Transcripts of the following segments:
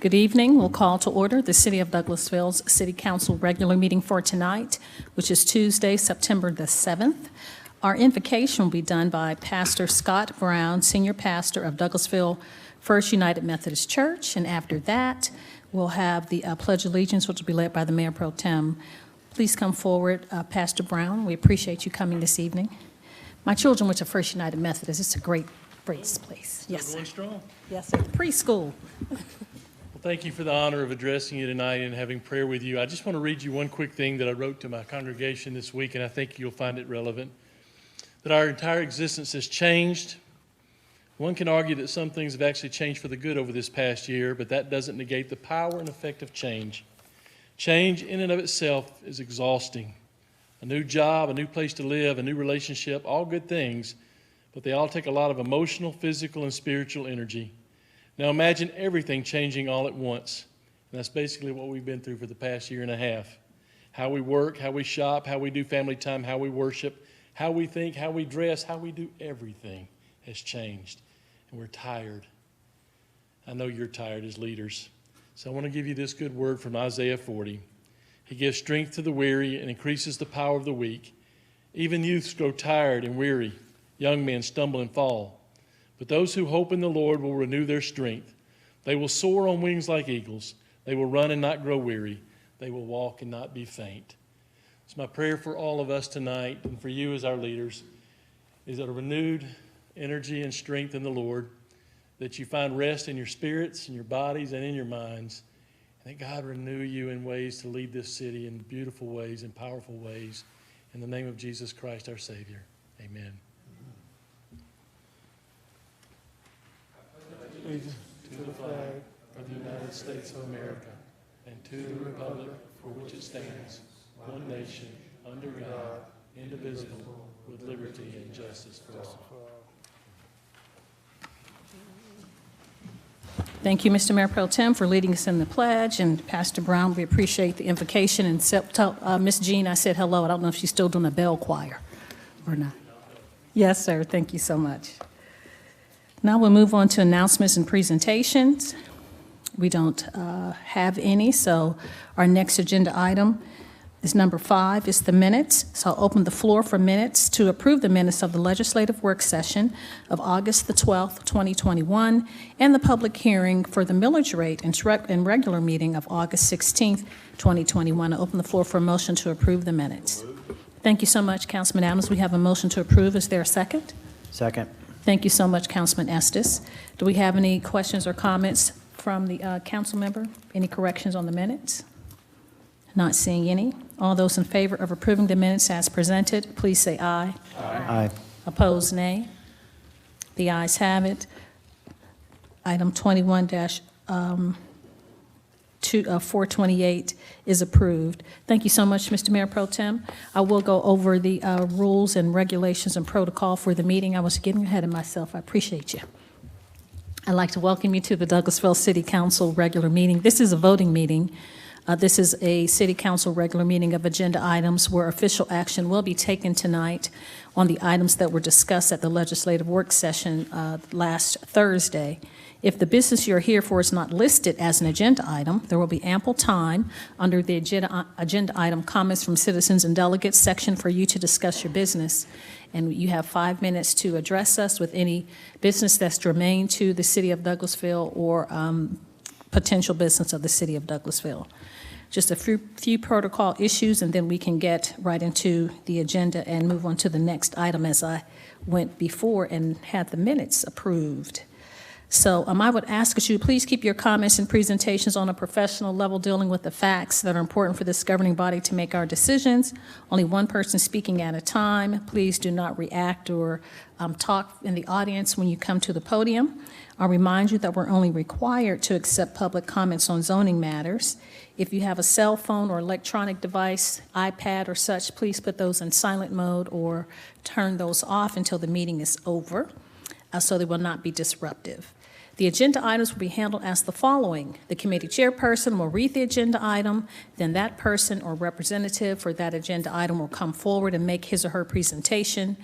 Good evening. We'll call to order the City of Douglasville's City Council regular meeting for tonight, which is Tuesday, September the 7th. Our invocation will be done by Pastor Scott Brown, Senior Pastor of Douglasville First United Methodist Church, and after that, we'll have the Pledge of Allegiance, which will be led by the Mayor Pro Tem. Please come forward, Pastor Brown. We appreciate you coming this evening. My children went to First United Methodist. It's a great place. Yes, going strong. Yes, sir. Preschool. Well, thank you for the honor of addressing you tonight and having prayer with you. I just want to read you one quick thing that I wrote to my congregation this week, and I think you'll find it relevant. That our entire existence has changed. One can argue that some things have actually changed for the good over this past year, but that doesn't negate the power and effect of change. Change in and of itself is exhausting. A new job, a new place to live, a new relationship, all good things, but they all take a lot of emotional, physical, and spiritual energy. Now imagine everything changing all at once. And that's basically what we've been through for the past year and a half. How we work, how we shop, how we do family time, how we worship, how we think, how we dress, how we do everything has changed. And we're tired. I know you're tired as leaders. So I want to give you this good word from Isaiah 40. He gives strength to the weary and increases the power of the weak. Even youths grow tired and weary. Young men stumble and fall. But those who hope in the Lord will renew their strength. They will soar on wings like eagles. They will run and not grow weary. They will walk and not be faint. It's my prayer for all of us tonight and for you as our leaders is that a renewed energy and strength in the Lord, that you find rest in your spirits, in your bodies, and in your minds, and that God renew you in ways to lead this city in beautiful ways and powerful ways. In the name of Jesus Christ, our Savior. Amen. Allegiance to the flag of the United States of America and to the republic for which it stands, one nation, under God, indivisible, with liberty and justice for all. Thank you, Mr. Mayor Pro Tem, for leading us in the pledge. And Pastor Brown, we appreciate the invocation. And tell Miss Jean I said hello. I don't know if she's still doing the bell choir or not. Yes, sir. Thank you so much. Now we'll move on to announcements and presentations. We don't have any, so our next agenda item is number 5, is the minutes. So I'll open the floor for minutes to approve the minutes of the legislative work session of August the 12th, 2021, and the public hearing for the millage rate and regular meeting of August 16th, 2021. I'll open the floor for a motion to approve the minutes. Thank you so much, Councilman Adams. We have a motion to approve. Is there a second? Second. Thank you so much, Councilman Estes. Do we have any questions or comments from the council member? Any corrections on the minutes? Not seeing any. All those in favor of approving the minutes as presented, please say aye. Aye. Opposed, nay. The ayes have it. Item 428 is approved. Thank you so much, Mr. Mayor Pro Tem. I will go over the rules and regulations and protocol for the meeting. I was getting ahead of myself. I appreciate you. I'd like to welcome you to the Douglasville City Council regular meeting. This is a voting meeting. This is a City Council regular meeting of agenda items where official action will be taken tonight on the items that were discussed at the legislative work session last Thursday. If the business you're here for is not listed as an agenda item, there will be ample time under the agenda item comments from citizens and delegates section for you to discuss your business. And you have 5 minutes to address us with any business that's germane to the city of Douglasville or potential business of the city of Douglasville. Just a few protocol issues, and then we can get right into the agenda and move on to the next item as I went before and had the minutes approved. So I would ask that you please keep your comments and presentations on a professional level, dealing with the facts that are important for this governing body to make our decisions. Only one person speaking at a time. Please do not react or talk in the audience when you come to the podium. I'll remind you that we're only required to accept public comments on zoning matters. If you have a cell phone or electronic device, iPad or such, please put those in silent mode or turn those off until the meeting is over, so they will not be disruptive. The agenda items will be handled as the following. The committee chairperson will read the agenda item, then that person or representative for that agenda item will come forward and make his or her presentation.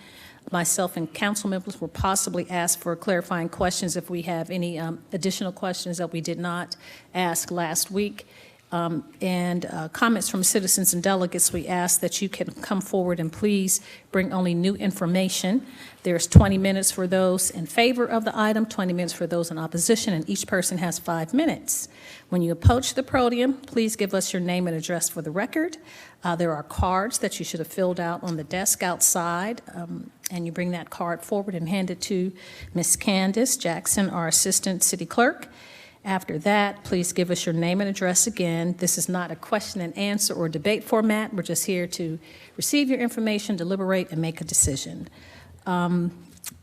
myself and council members will possibly ask for clarifying questions if we have any additional questions that we did not ask last week. And comments from citizens and delegates, we ask that you can come forward and please bring only new information. There's 20 minutes for those in favor of the item, 20 minutes for those in opposition, and each person has 5 minutes. When you approach the podium, please give us your name and address for the record. There are cards that you should have filled out on the desk outside, and you bring that card forward and hand it to Ms. Candace Jackson, our Assistant City Clerk. After that, please give us your name and address again. This is not a question and answer or debate format. We're just here to receive your information, deliberate, and make a decision.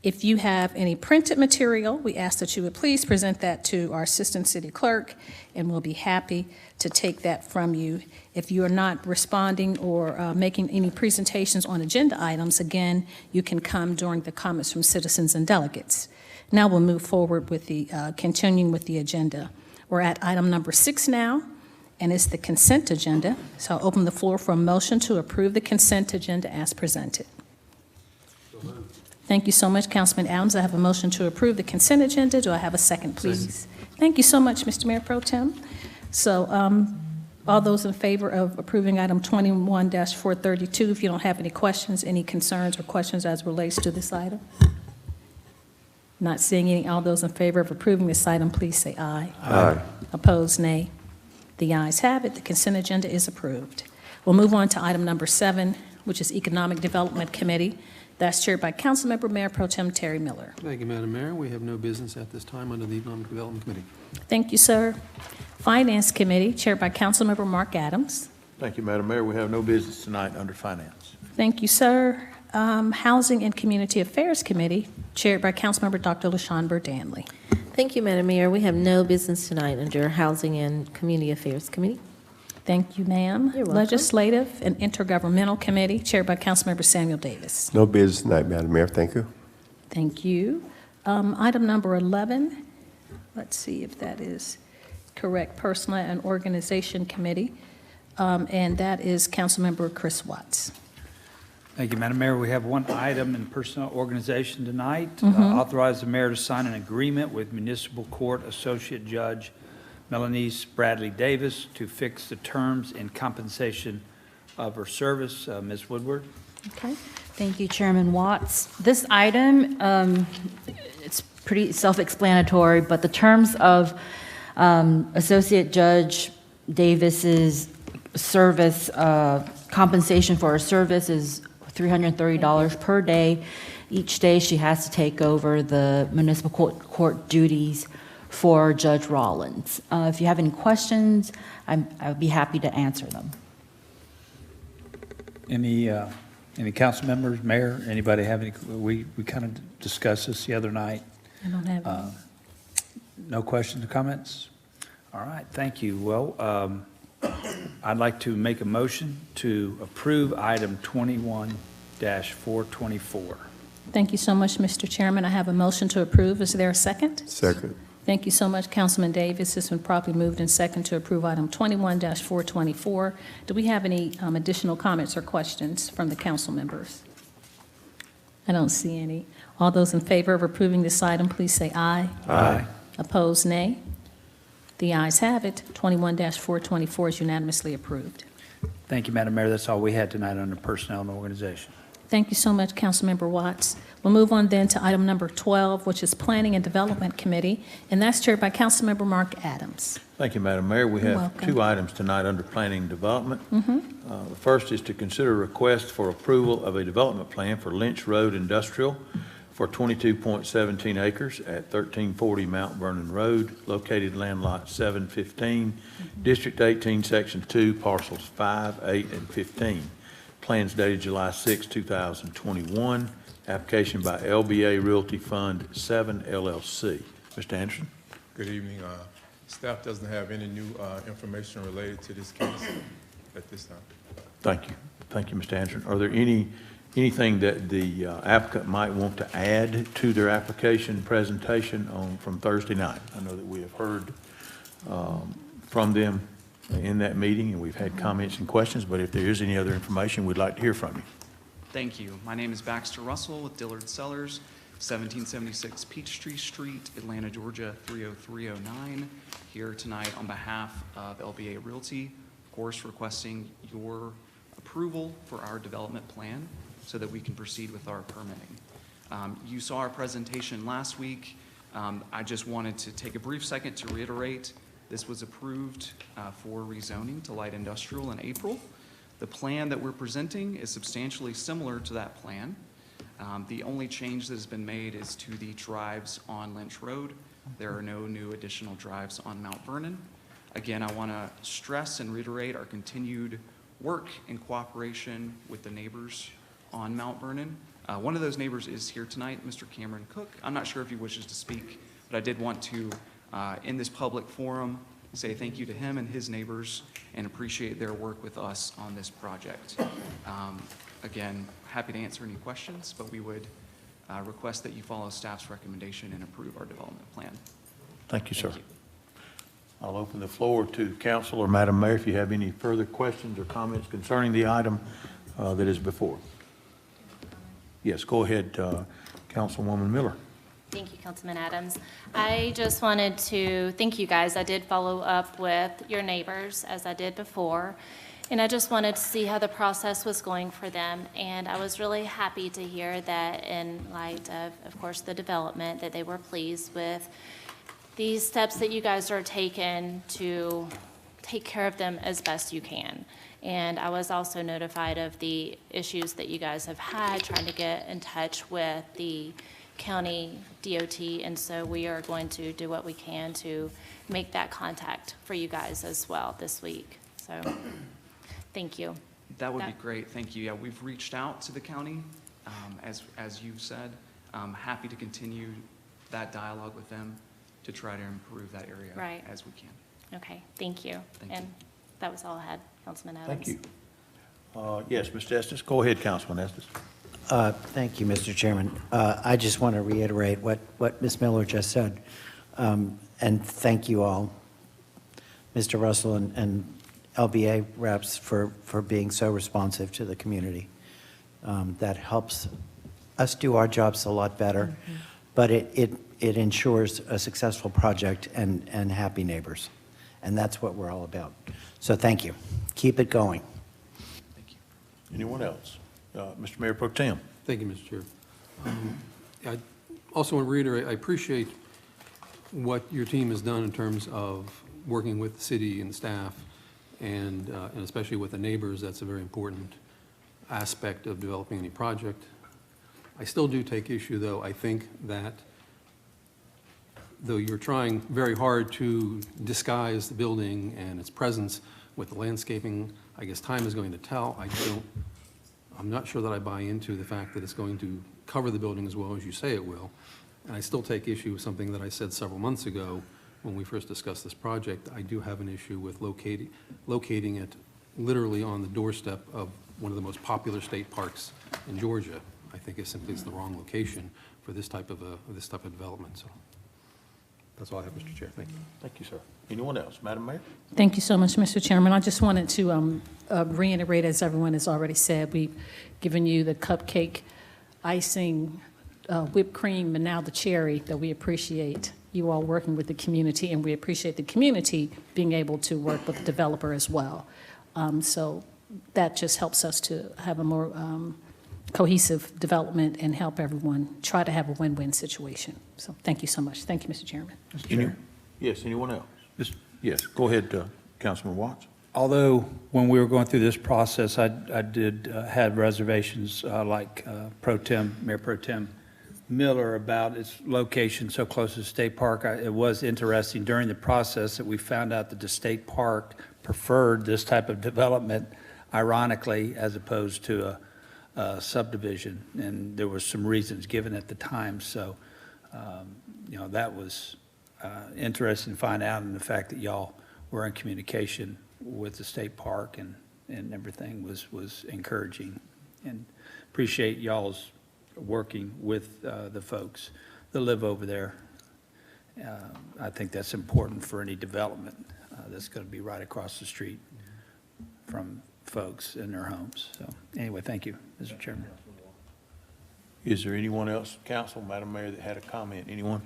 If you have any printed material, we ask that you would please present that to our Assistant City Clerk, and we'll be happy to take that from you. If you are not responding or making any presentations on agenda items, again, you can come during the comments from citizens and delegates. Now we'll move forward with the, continuing with the agenda. We're at item number 6 now, and it's the consent agenda. So I'll open the floor for a motion to approve the consent agenda as presented. Thank you so much, Councilman Adams. I have a motion to approve the consent agenda. Do I have a second, please? Thank you so much, Mr. Mayor Pro Tem. So all those in favor of approving item 21-432, if you don't have any questions, any concerns or questions as relates to this item? Not seeing any. All those in favor of approving this item, please say aye. Aye. Opposed, nay. The ayes have it. The consent agenda is approved. We'll move on to item number 7, which is Economic Development Committee. That's chaired by Councilmember Mayor Pro Tem Terry Miller. Thank you, Madam Mayor. We have no business at this time under the Economic Development Committee. Thank you, sir. Finance Committee, chaired by Councilmember Mark Adams. Thank you, Madam Mayor. We have no business tonight under Finance. Thank you, sir. Housing and Community Affairs Committee, chaired by Councilmember Dr. LaShawn Danley. Thank you, Madam Mayor. We have no business tonight under Housing and Community Affairs Committee. Thank you, ma'am. You're welcome. Legislative and Intergovernmental Committee, chaired by Councilmember Samuel Davis. No business tonight, Madam Mayor. Thank you. Thank you. Item number 11, let's see if that is correct, Personnel and Organization Committee, and that is Councilmember Chris Watts. Thank you, Madam Mayor. We have one item in personnel organization tonight. Authorize the mayor to sign an agreement with Municipal Court Associate Judge Melanie Bradley Davis to fix the terms and compensation of her service. Ms. Woodward. Okay. Thank you, Chairman Watts. This item, it's pretty self-explanatory, but the terms of Associate Judge Davis's service, compensation for her service is $330 per day. Each day she has to take over the municipal court duties for Judge Rollins. If you have any questions, I would be happy to answer them. Any council members, mayor, anybody have any? We kind of discussed this the other night. I don't have any. No questions or comments? All right, thank you. Well, I'd like to make a motion to approve item 21-424. Thank you so much, Mr. Chairman. I have a motion to approve. Is there a second? Second. Thank you so much, Councilman Davis. It's been properly moved and second to approve item 21-424. Do we have any additional comments or questions from the council members? I don't see any. All those in favor of approving this item, please say aye. Aye. Opposed, nay. The ayes have it. 21-424 is unanimously approved. Thank you, Madam Mayor. That's all we had tonight under personnel and organization. Thank you so much, Councilmember Watts. We'll move on then to item number 12, which is Planning and Development Committee, and that's chaired by Councilmember Mark Adams. Thank you, Madam Mayor. We You're have welcome. 2 items tonight under Planning and Development. The first is to consider a request for approval of a development plan for Lynch Road Industrial for 22.17 acres at 1340 Mount Vernon Road, located in land lot 715, District 18, Section 2, parcels 5, 8, and 15. Plans dated July 6, 2021. Application by LBA Realty Fund 7 LLC. Mr. Anderson. Good evening. Staff doesn't have any new information related to this case at this time. Thank you. Thank you, Mr. Anderson. Are there anything that the applicant might want to add to their application presentation from Thursday night? I know that we have heard from them in that meeting, and we've had comments and questions, but if there is any other information, we'd like to hear from you. Thank you. My name is Baxter Russell with Dillard Cellars, 1776 Peachtree Street, Atlanta, Georgia, 30309. Here tonight on behalf of LBA Realty, of course, requesting your approval for our development plan so that we can proceed with our permitting. You saw our presentation last week. I just wanted to take a brief second to reiterate this was approved for rezoning to light industrial in April. The plan that we're presenting is substantially similar to that plan. The only change that has been made is to the drives on Lynch Road. There are no new additional drives on Mount Vernon. Again, I want to stress and reiterate our continued work in cooperation with the neighbors on Mount Vernon. One of those neighbors is here tonight, Mr. Cameron Cook. I'm not sure if he wishes to speak, but I did want to, in this public forum, say thank you to him and his neighbors and appreciate their work with us on this project. Again, happy to answer any questions, but we would request that you follow staff's recommendation and approve our development plan. Thank you, sir. Thank you. I'll open the floor to council or Madam Mayor if you have any further questions or comments concerning the item that is before. Yes, go ahead, Councilwoman Miller. Thank you, Councilman Adams. I just wanted to thank you guys. I did follow up with your neighbors as I did before, and I just wanted to see how the process was going for them. And I was really happy to hear that in light of course, the development, that they were pleased with these steps that you guys are taking to take care of them as best you can. And I was also notified of the issues that you guys have had trying to get in touch with the county DOT, and so we are going to do what we can to make that contact for you guys as well this week. So, thank you. That would be great, thank you. Yeah, we've reached out to the county, as you've said. Happy to continue that dialogue with them to try to improve that area as we can. Okay, thank you. Thank you. And that was all I had, Councilman Adams. Thank you. Yes, Mr. Estes, go ahead, Councilman Estes. Thank you, Mr. Chairman. I just want to reiterate what Ms. Miller just said, and thank you all, Mr. Russell and LBA reps, for being so responsive to the community. That helps us do our jobs a lot better, but it ensures a successful project and happy neighbors, and that's what we're all about. So thank you. Keep it going. Thank you. Anyone else? Mr. Mayor Pro Tem. Thank you, Mr. Chair. I also want to reiterate, I appreciate what your team has done in terms of working with the city and staff, and especially with the neighbors. That's a very important aspect of developing any project. I still do take issue, though. I think that though you're trying very hard to disguise the building and its presence with the landscaping, I guess time is going to tell. I'm not sure that I buy into the fact that it's going to cover the building as well as you say it will. And I still take issue with something that I said several months ago when we first discussed this project. I do have an issue with locating it literally on the doorstep of one of the most popular state parks in Georgia. I think it's simply the wrong location for this type of development. So that's all I have, Mr. Chair. Thank you. Thank you, sir. Anyone else? Madam Mayor? Thank you so much, Mr. Chairman. I just wanted to reiterate, as everyone has already said, we've given you the cupcake, icing, whipped cream, and now the cherry, that we appreciate you all working with the community, and we appreciate the community being able to work with the developer as well. So that just helps us to have a more cohesive development and help everyone try to have a win-win situation. So thank you so much. Thank you, Mr. Chairman. Yes, anyone else? Yes, go ahead, Councilman Watts. Although, when we were going through this process, I did have reservations like Mayor Pro Tem Miller about its location so close to the state park. It was interesting during the process that we found out that the state park preferred this type of development, ironically, as opposed to a subdivision. And there were some reasons given at the time. So, that was interesting to find out, and the fact that y'all were in communication with the state park and everything was encouraging, and appreciate y'all's working with the folks that live over there. I think that's important for any development that's going to be right across the street from folks in their homes. So anyway, thank you, Mr. Chairman. Is there anyone else, council, Madam Mayor, that had a comment? Anyone?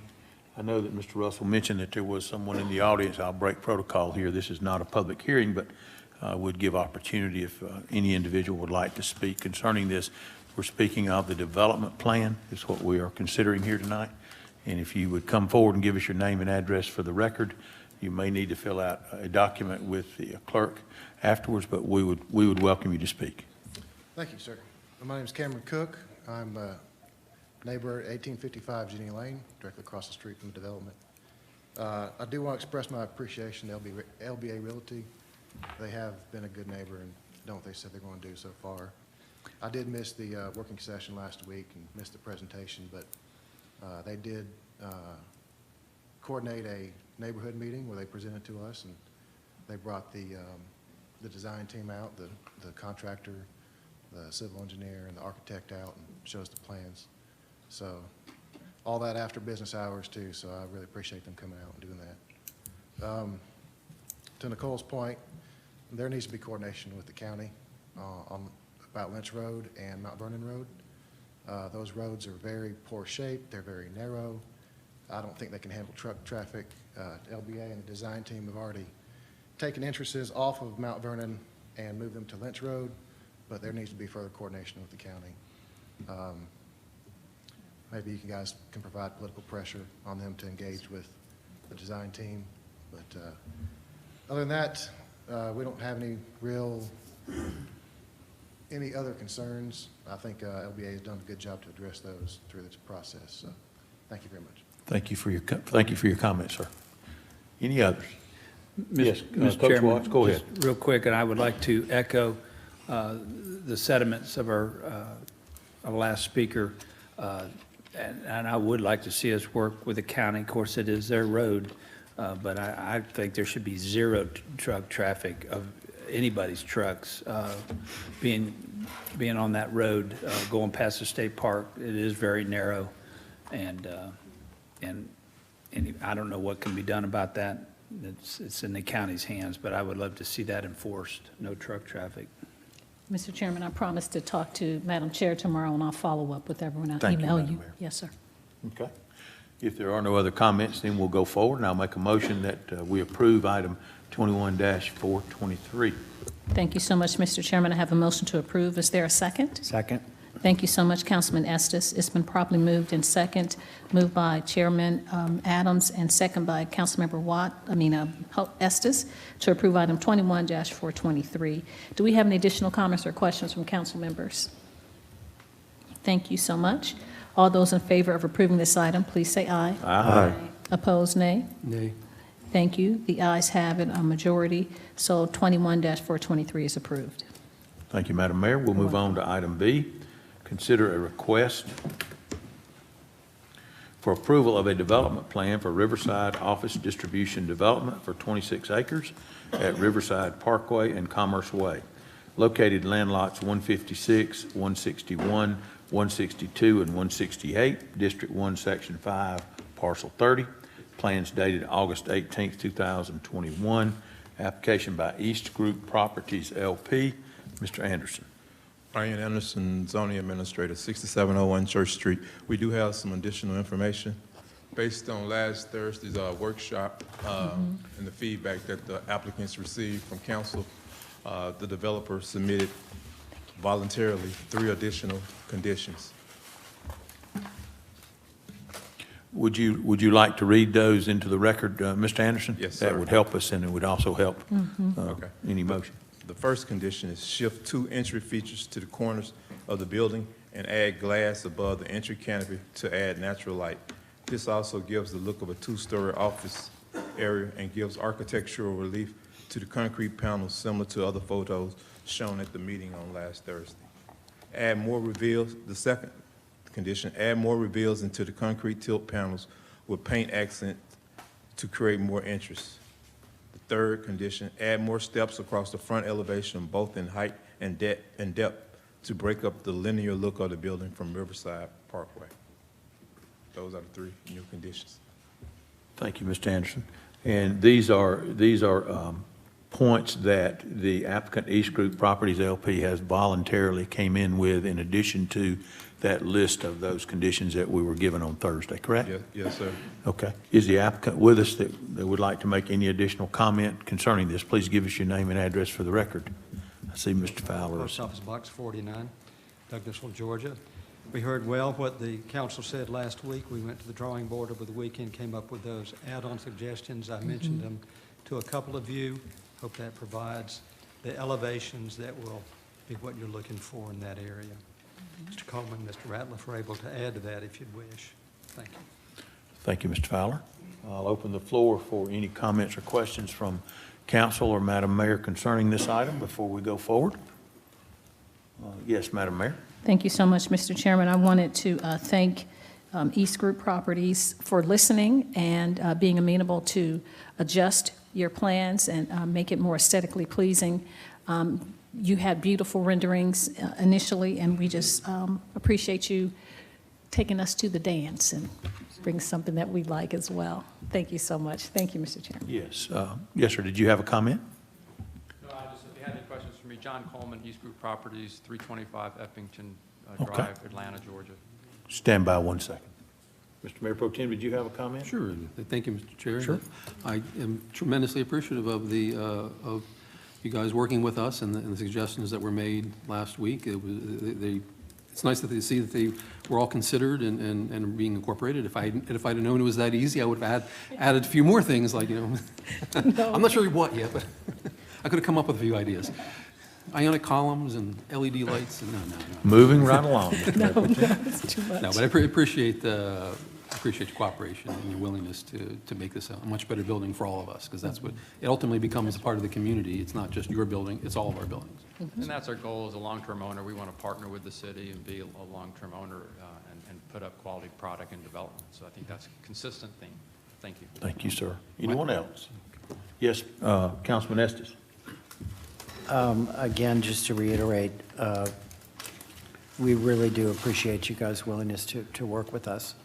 I know that Mr. Russell mentioned that there was someone in the audience. I'll break protocol here. This is not a public hearing, but would give opportunity if any individual would like to speak concerning this. We're speaking of the development plan is what we are considering here tonight. And if you would come forward and give us your name and address for the record, you may need to fill out a document with the clerk afterwards, but we would welcome you to speak. Thank you, sir. My name is Cameron Cook. I'm a neighbor at 1855 Jenny Lane, directly across the street from the development. I do want to express my appreciation to LBA Realty. They have been a good neighbor and done what they said they're going to do so far. I did miss the working session last week and missed the presentation, but they did coordinate a neighborhood meeting where they presented to us, and they brought the design team out, the contractor, the civil engineer, and the architect out and shows the plans. So all that after business hours too, so I really appreciate them coming out and doing that. To Nicole's point, there needs to be coordination with the county about Lynch Road and Mount Vernon Road. Those roads are very poor shape. They're very narrow. I don't think they can handle truck traffic. LBA and the design team have already taken entrances off of Mount Vernon and moved them to Lynch Road, but there needs to be further coordination with the county. Maybe you guys can provide political pressure on them to engage with the design team. But other than that, we don't have any other concerns. I think LBA has done a good job to address those through this process. So thank you very much. Thank you for your comments, sir. Any others? Yes, Mr. Coach Chairman, Watts, go ahead. just real quick, and I would like to echo the sentiments of our last speaker, and I would like to see us work with the county. Of course, it is their road, but I think there should be zero truck traffic of anybody's trucks being on that road, going past the state park. It is very narrow, and I don't know what can be done about that. It's in the county's hands, but I would love to see that enforced, no truck traffic. Mr. Chairman, I promised to talk to Madam Chair tomorrow, and I'll follow up with everyone. I'll Thank you, email Madam you. Mayor. Yes, sir. Okay. If there are no other comments, then we'll go forward, and I'll make a motion that we approve item 21-423. Thank you so much, Mr. Chairman. I have a motion to approve. Is there a second? Second. Thank you so much, Councilman Estes. It's been properly moved and second, moved by Chairman Adams and second by Councilmember Estes to approve item 21-423. Do we have any additional comments or questions from council members? Thank you so much. All those in favor of approving this item, please say aye. Aye. Opposed, nay? Nay. Thank you. The ayes have it, a majority. So 21-423 is approved. Thank you, Madam Mayor. We'll move on to item B. Consider a request for approval of a development plan for Riverside Office Distribution Development for 26 acres at Riverside Parkway and Commerce Way, located land lots 156, 161, 162, and 168, District 1, Section 5, Parcel 30. Plans dated August 18, 2021. Application by East Group Properties, LP. Mr. Anderson. Brian Anderson, zoning administrator, 6701 Church Street. We do have some additional information based on last Thursday's workshop and the feedback that the applicants received from council. The developer submitted voluntarily 3 additional conditions. Would you like to read those into the record, Mr. Anderson? Yes, sir. That would help us, and it would also help Okay. any motion. The first condition is shift 2 entry features to the corners of the building and add glass above the entry canopy to add natural light. This also gives the look of a 2-story office area and gives architectural relief to the concrete panels similar to other photos shown at the meeting on last Thursday. Add more reveals, the second condition, add more reveals into the concrete tilt panels with paint accent to create more interest. The third condition, add more steps across the front elevation, both in height and depth, to break up the linear look of the building from Riverside Parkway. Those are the 3 new conditions. Thank you, Mr. Anderson. And these are points that the applicant East Group Properties LP has voluntarily came in with in addition to that list of those conditions that we were given on Thursday, correct? Yes, sir. Okay. Is the applicant with us that would like to make any additional comment concerning this? Please give us your name and address for the record. I see Mr. Fowler. Post Office Box 49, Douglasville, Georgia. We heard well what the council said last week. We went to the drawing board over the weekend, came up with those add-on suggestions. I mentioned them to a couple of you. Hope that provides the elevations that will be what you're looking for in that area. Mr. Coleman, Mr. Ratliff are able to add to that if you'd wish. Thank you. Thank you, Mr. Fowler. I'll open the floor for any comments or questions from council or Madam Mayor concerning this item before we go forward. Yes, Madam Mayor. Thank you so much, Mr. Chairman. I wanted to thank East Group Properties for listening and being amenable to adjust your plans and make it more aesthetically pleasing. You had beautiful renderings initially, and we just appreciate you taking us to the dance and bring something that we like as well. Thank you so much. Thank you, Mr. Chairman. Yes. Yes, sir. Did you have a comment? No, if you had any questions for me, John Coleman, East Group Properties, 325 Eppington Okay. Drive, Atlanta, Georgia. Stand by 1 second. Mr. Mayor Pro Tem, did you have a comment? Sure. Thank you, Mr. Chair. Sure. I am tremendously appreciative of the, of you guys working with us and the suggestions that were made last week. It was, it's nice that they see that they were all considered and being incorporated. If I'd known it was that easy, I would have added a few more things, like, No. I'm not sure what yet, but I could have come up with a few ideas. Ionic columns and LED lights, and no. Moving right along. No, it's too much. No, but I appreciate your cooperation and your willingness to make this a much better building for all of us, because that's what, it ultimately becomes a part of the community. It's not just your building, it's all of our buildings. And that's our goal as a long-term owner. We want to partner with the city and be a long-term owner and put up quality product and development. So I think that's a consistent theme. Thank you. Thank you, sir. Anyone else? Yes, Councilman Estes. Again, just to reiterate, we really do appreciate you guys' willingness to work with us,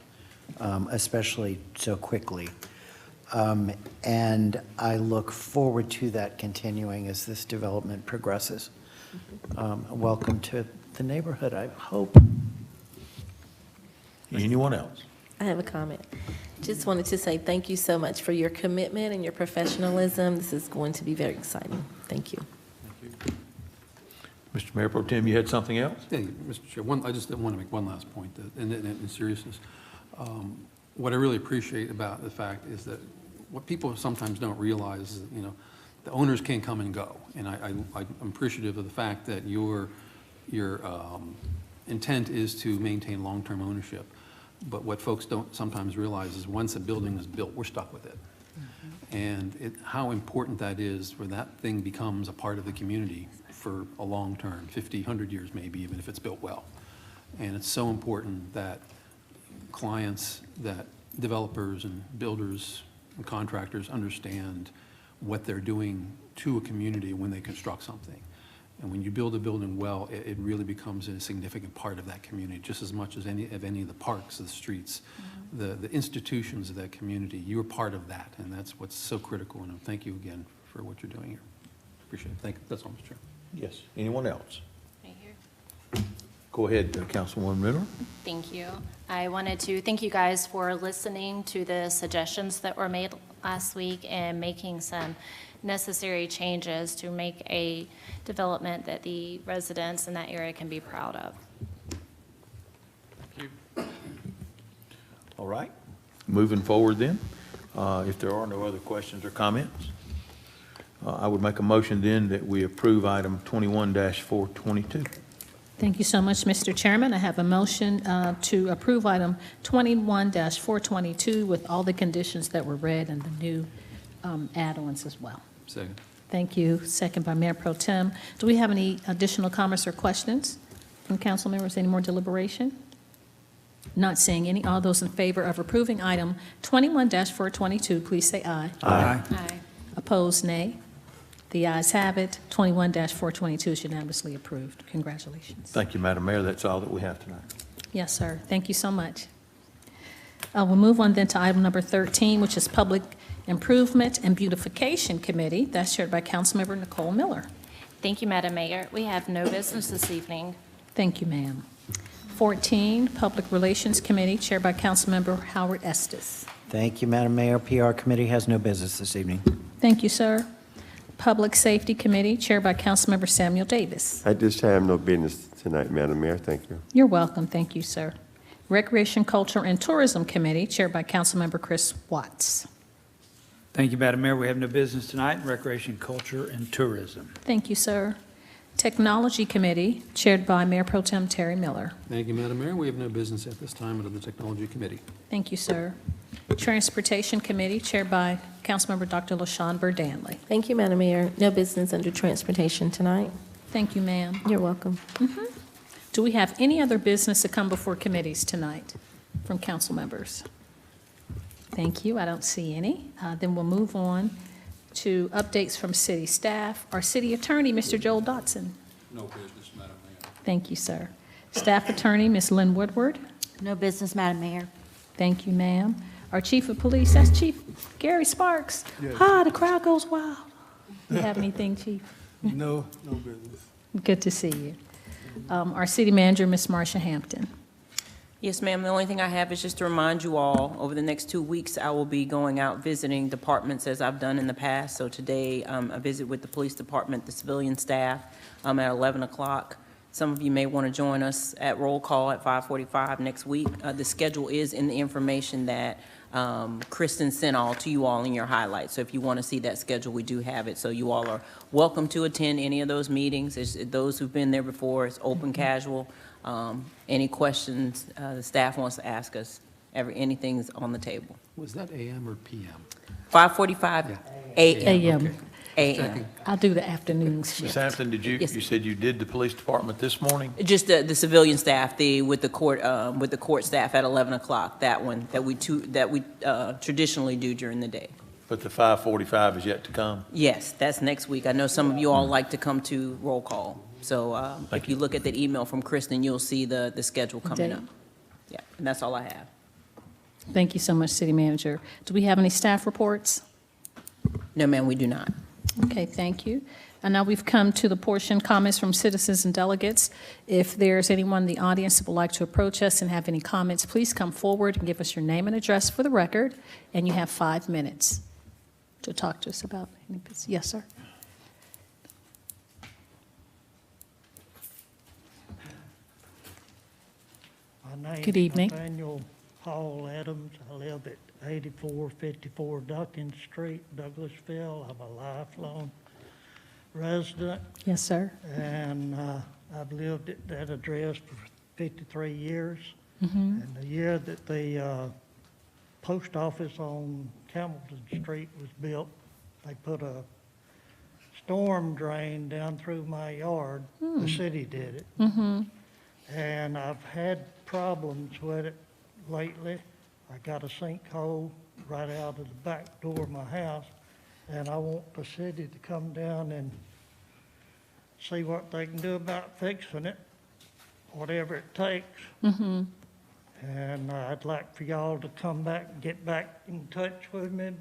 especially so quickly. And I look forward to that continuing as this development progresses. Welcome to the neighborhood, I hope. Anyone else? I have a comment. Just wanted to say thank you so much for your commitment and your professionalism. This is going to be very exciting. Thank you. Mr. Mayor Pro Tem, you had something else? Yeah, Mr. Chair, I just want to make one last point, in seriousness. What I really appreciate about the fact is that what people sometimes don't realize is, the owners can come and go. And I'm appreciative of the fact that your intent is to maintain long-term ownership. But what folks don't sometimes realize is once a building is built, we're stuck with it. And how important that is where that thing becomes a part of the community for a long term, 50, 100 years maybe, even if it's built well. And it's so important that clients, that developers and builders and contractors understand what they're doing to a community when they construct something. And when you build a building well, it really becomes a significant part of that community, just as much as any of the parks, the streets, the institutions of that community. You're part of that, and that's what's so critical. And thank you again for what you're doing here. Appreciate it. Thank you. That's all, Mr. Chairman. Yes. Anyone else? Right here. Go ahead, Councilwoman Miller. Thank you. I wanted to thank you guys for listening to the suggestions that were made last week and making some necessary changes to make a development that the residents in that area can be proud of. Thank you. All right. Moving forward then, if there are no other questions or comments, I would make a motion then that we approve item 21-422. Thank you so much, Mr. Chairman. I have a motion to approve item 21-422 with all the conditions that were read and the new add-ons as well. Second. Thank you. Second by Mayor Pro Tem. Do we have any additional comments or questions from council members? Any more deliberation? Not seeing any. All those in favor of approving item 21-422, please say aye. Aye. Aye. Opposed, nay. The ayes have it. 21-422 is unanimously approved. Congratulations. Thank you, Madam Mayor. That's all that we have tonight. Yes, sir. Thank you so much. We'll move on then to item number 13, which is public Improvement and Beautification Committee, that's chaired by Councilmember Nicole Miller. Thank you, Madam Mayor. We have no business this evening. Thank you, ma'am. 14, Public Relations Committee, chaired by Councilmember Howard Estes. Thank you, Madam Mayor. PR Committee has no business this evening. Thank you, sir. Public Safety Committee, chaired by Councilmember Samuel Davis. At this time, no business tonight, Madam Mayor. Thank you. You're welcome. Thank you, sir. Recreation, Culture, and Tourism Committee, chaired by Councilmember Chris Watts. Thank you, Madam Mayor. We have no business tonight. Recreation, Culture, and Tourism. Thank you, sir. Technology Committee, chaired by Mayor Pro Tem Terry Miller. Thank you, Madam Mayor. We have no business at this time under the Technology Committee. Thank you, sir. Transportation Committee, chaired by Councilmember Dr. LaShawn Burdanley. Thank you, Madam Mayor. No business under transportation tonight. Thank you, ma'am. You're welcome. Do we have any other business to come before committees tonight from council members? Thank you. I don't see any. Then we'll move on to updates from city staff. Our city attorney, Mr. Joel Dotson. No business, Madam Mayor. Thank you, sir. Staff attorney, Ms. Lynn Woodward. No business, Madam Mayor. Thank you, ma'am. Our chief of police, that's Chief Gary Sparks. The crowd goes wild. You have anything, chief? No business. Good to see you. Our city manager, Ms. Marsha Hampton. Yes, ma'am. The only thing I have is just to remind you all, over the next 2 weeks, I will be going out visiting departments as I've done in the past. So today, I visit with the police department, the civilian staff, at 11 o'clock. Some of you may want to join us at roll call at 5:45 next week. The schedule is in the information that Kristen sent all to you all in your highlights. So if you want to see that schedule, we do have it. So you all are welcome to attend any of those meetings. Those who've been there before, it's open, casual. Any questions the staff wants to ask us, anything's on the table. Was that AM or PM? 5:45 a.m. A.m. I'll do the afternoons shift. Ms. Hampton, you said you did the police department this morning? Just the civilian staff, with the court staff at 11 o'clock. That one that we traditionally do during the day. But the 5:45 is yet to come? Yes, that's next week. I know some of you all like to come to roll call. So if you look at that email from Kristen, you'll see the schedule coming up. Yeah, and that's all I have. Thank you so much, city manager. Do we have any staff reports? No, ma'am, we do not. Okay, thank you. And now we've come to the portion, comments from citizens and delegates. If there's anyone in the audience that would like to approach us and have any comments, please come forward and give us your name and address for the record, and you have 5 minutes to talk to us about any business. Yes, sir. Good evening. Nathaniel Paul Adams. I live at 8454 Duckins Street, Douglasville. I'm a lifelong resident. Yes, sir. And I've lived at that address for 53 years. Mm-hmm. And the year that the post office on Campbellton Street was built, they put a storm drain down through my yard. The city did it. Mm-hmm. And I've had problems with it lately. I got a sinkhole right out of the back door of my house, and I want the city to come down and see what they can do about fixing it, whatever it takes. Mm-hmm. And I'd like for y'all to come back and get back in touch with me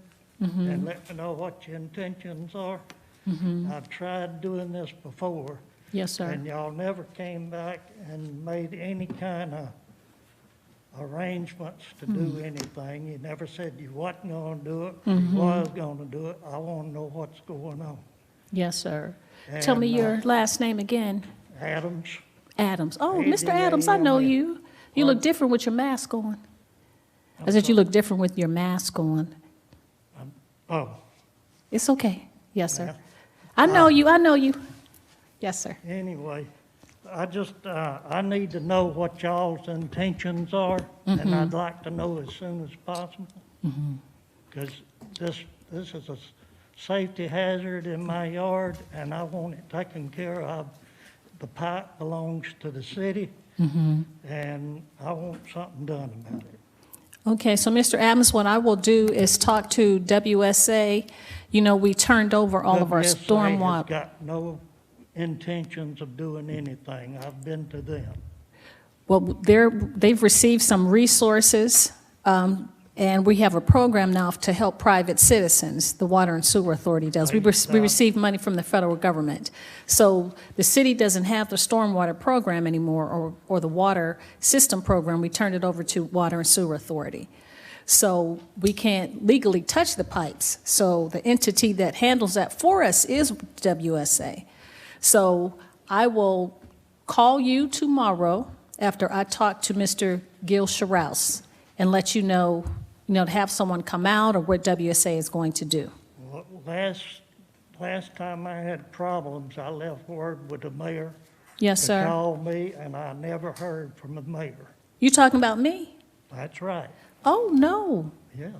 Mm-hmm. and let me know what your intentions are. Mm-hmm. I've tried doing this before. Yes, sir. And y'all never came back and made any kind of arrangements to do anything. You never said you wasn't gonna do it, you was gonna do it. I wanna know what's going on. Yes, sir. Tell me And, your last name again. Adams, Adams. Oh, Mr. Adams, I know you. You look different with your mask on. I said you look different with your mask on. oh, It's okay. Yes, sir. Yeah. I know you. I know you. Yes, sir. anyway, I just, I need to know what y'all's intentions are, and I'd like to know as soon as possible. Because this is a safety hazard in my yard, and I want it taken care of. The pipe belongs to the city, and I want something done about it. Okay, so Mr. Adams, what I will do is talk to WSA. You know, we turned over all of our WSA has stormwater. got no intentions of doing anything. I've been to them. Well, they've received some resources And we have a program now to help private citizens, the Water and Sewer Authority does. We receive money from the federal government. So the city doesn't have the stormwater program anymore, or the water system program. We turned it over to Water and Sewer Authority. So we can't legally touch the pipes. So the entity that handles that for us is WSA. So I will call you tomorrow after I talk to Mr. Gil Scharouse and let you know, to have someone come out or what WSA is going to do. Well, last time I had problems, I left word with the mayor. Yes, sir. To call me, and I never heard from the mayor. You talking about me? That's right, Oh, no. yes.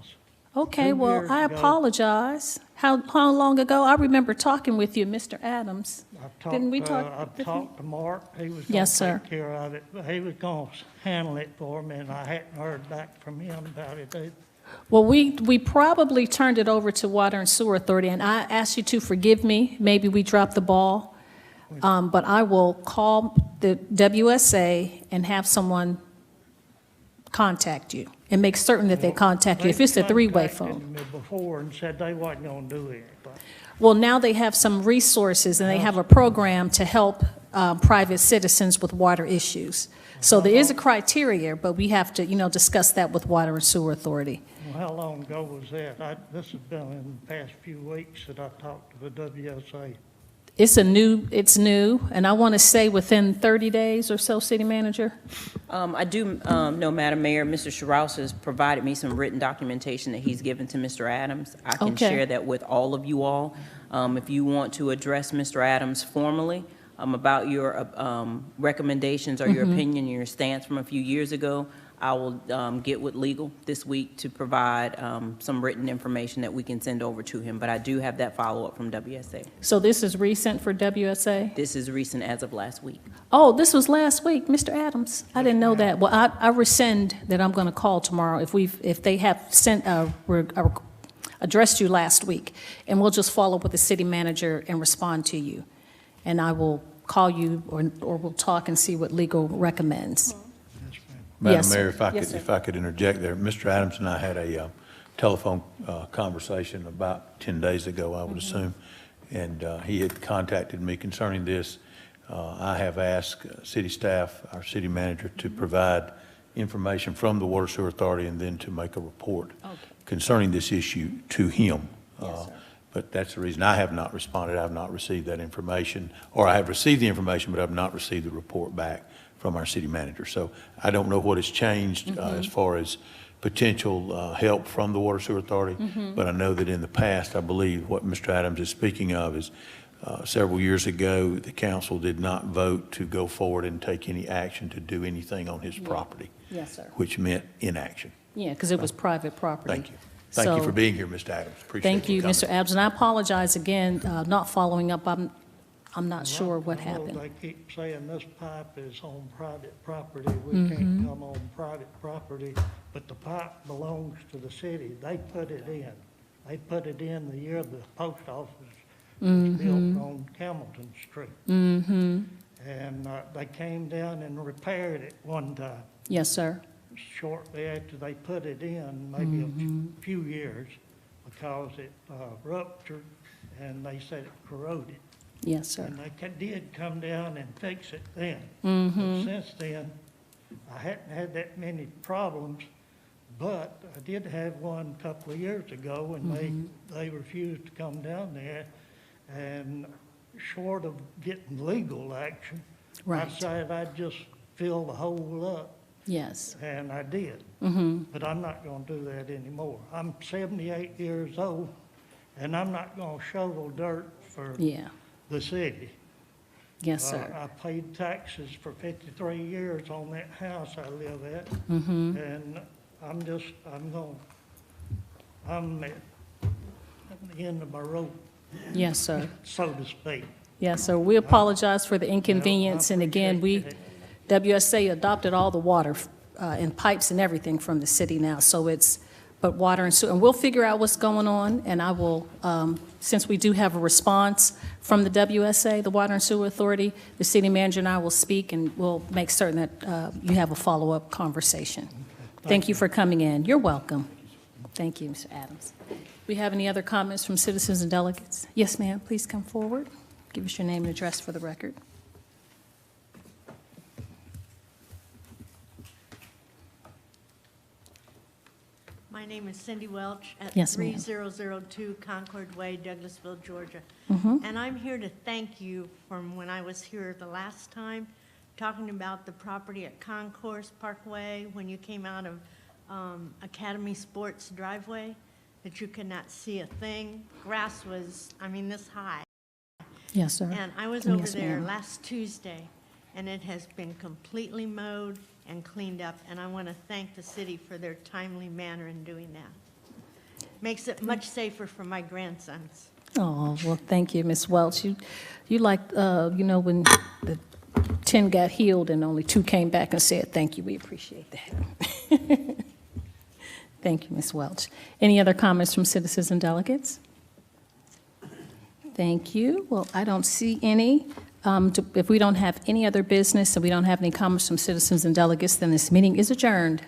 Okay, 2 well, years I ago. apologize. How long ago? I remember talking with you, Mr. Adams. Didn't we talk? I've talked to Mark, he was Yes, gonna sir. take care of it, but he was gonna handle it for me, and I hadn't heard back from him about it either. Well, we probably turned it over to Water and Sewer Authority, and I ask you to forgive me. Maybe we dropped the ball. But I will call the WSA and have someone contact you and make certain that they contact you if it's a three-way phone. They contacted me before and said they wasn't gonna do anything. Well, now they have some resources, and they have a program to help private citizens with water issues. So there is a criteria, but we have to, discuss that with Water and Sewer Authority. Well, how long ago was that? This has been in the past few weeks that I talked to the WSA. It's new, and I want to say within 30 days or so, City Manager? I do know, Madam Mayor, Mr. Scharouse has provided me some written documentation that he's given to Mr. Adams. I can Okay. share that with all of you all. If you want to address Mr. Adams formally about your recommendations or your opinion, your stance from a few years ago, I will get with legal this week to provide some written information that we can send over to him. But I do have that follow-up from WSA. So this is recent for WSA? This is recent as of last week. Oh, this was last week, Mr. Adams. I didn't know that. Well, I rescind that I'm going to call tomorrow if they have addressed you last week, and we'll just follow up with the city manager and respond to you. And I will call you or we'll talk and see what legal recommends. Madam Yes, sir. Mayor, Yes, sir. if I could interject there, Mr. Adams and I had a telephone conversation about 10 days ago, I would assume, and he had contacted me concerning this. I have asked city staff, our city manager, to provide information from the Water Sewer Authority and then to make a report concerning this issue to him. But that's the reason I have not responded. I have not received that information, or I have received the information, but I have not received the report back from our city manager. So I don't know what has changed as far as potential help from the Water Sewer Authority, but I know that in the past, I believe what Mr. Adams is speaking of is several years ago, the council did not vote to go forward and take any action to do anything on his property. Yes, sir. Which meant inaction. Yeah, because it was private property. Thank you. Thank you So- for being here, Mr. Adams. Appreciate Thank you, coming. Mr. Adams, and I apologize again, not following up. I'm not sure what I know happened. they keep saying this pipe is on private property, we can't come on private property, but the pipe belongs to the city, they put it in. They put it in the year the post office was built on Hamilton Street. And they came down and repaired it one time, Yes, sir. shortly after they put it in, maybe a few years, because it ruptured, and they said it corroded. Yes, sir. And they did come down and fix it then. But since then, I hadn't had that many problems, but I did have one a couple of years ago, and they refused to come down there. And short of getting legal action, I Right. said I'd just fill the hole up, Yes. and I did. But I'm not gonna do that anymore. I'm 78 years old, and I'm not gonna shovel dirt for Yeah. the city. Yes, sir. I paid taxes for 53 years on that house I live at, and I'm at the end of my rope, Yes, sir. so to speak. Yes, sir. We apologize for the inconvenience, and again, WSA adopted all the water and pipes and everything from the city now, so but water and sewer, and we'll figure out what's going on, and I will, since we do have a response from the WSA, the Water and Sewer Authority, the city manager and I will speak, and we'll make certain that you have a follow-up conversation. Thank you for coming in. You're welcome. Thank you, Mr. Adams. We have any other comments from citizens and delegates? Yes, ma'am, please come forward. Give us your name and address for the record. My name is Cindy Welch at Yes, ma'am. 3002 Concord Way, Douglasville, Georgia. Mhm. And I'm here to thank you from when I was here the last time, talking about the property at Concourse Parkway, when you came out of Academy Sports driveway, that you could not see a thing. Grass was, I mean, this high. Yes, sir. And I was over Yes, there ma'am. last Tuesday, and it has been completely mowed and cleaned up, and I want to thank the city for their timely manner in doing that. Makes it much safer for my grandsons. Oh, well, thank you, Ms. Welch. You like, when the 10 got healed and only 2 came back and said, thank you, we appreciate that. Thank you, Ms. Welch. Any other comments from citizens and delegates? Thank you. Well, I don't see any. If we don't have any other business and we don't have any comments from citizens and delegates, then this meeting is adjourned.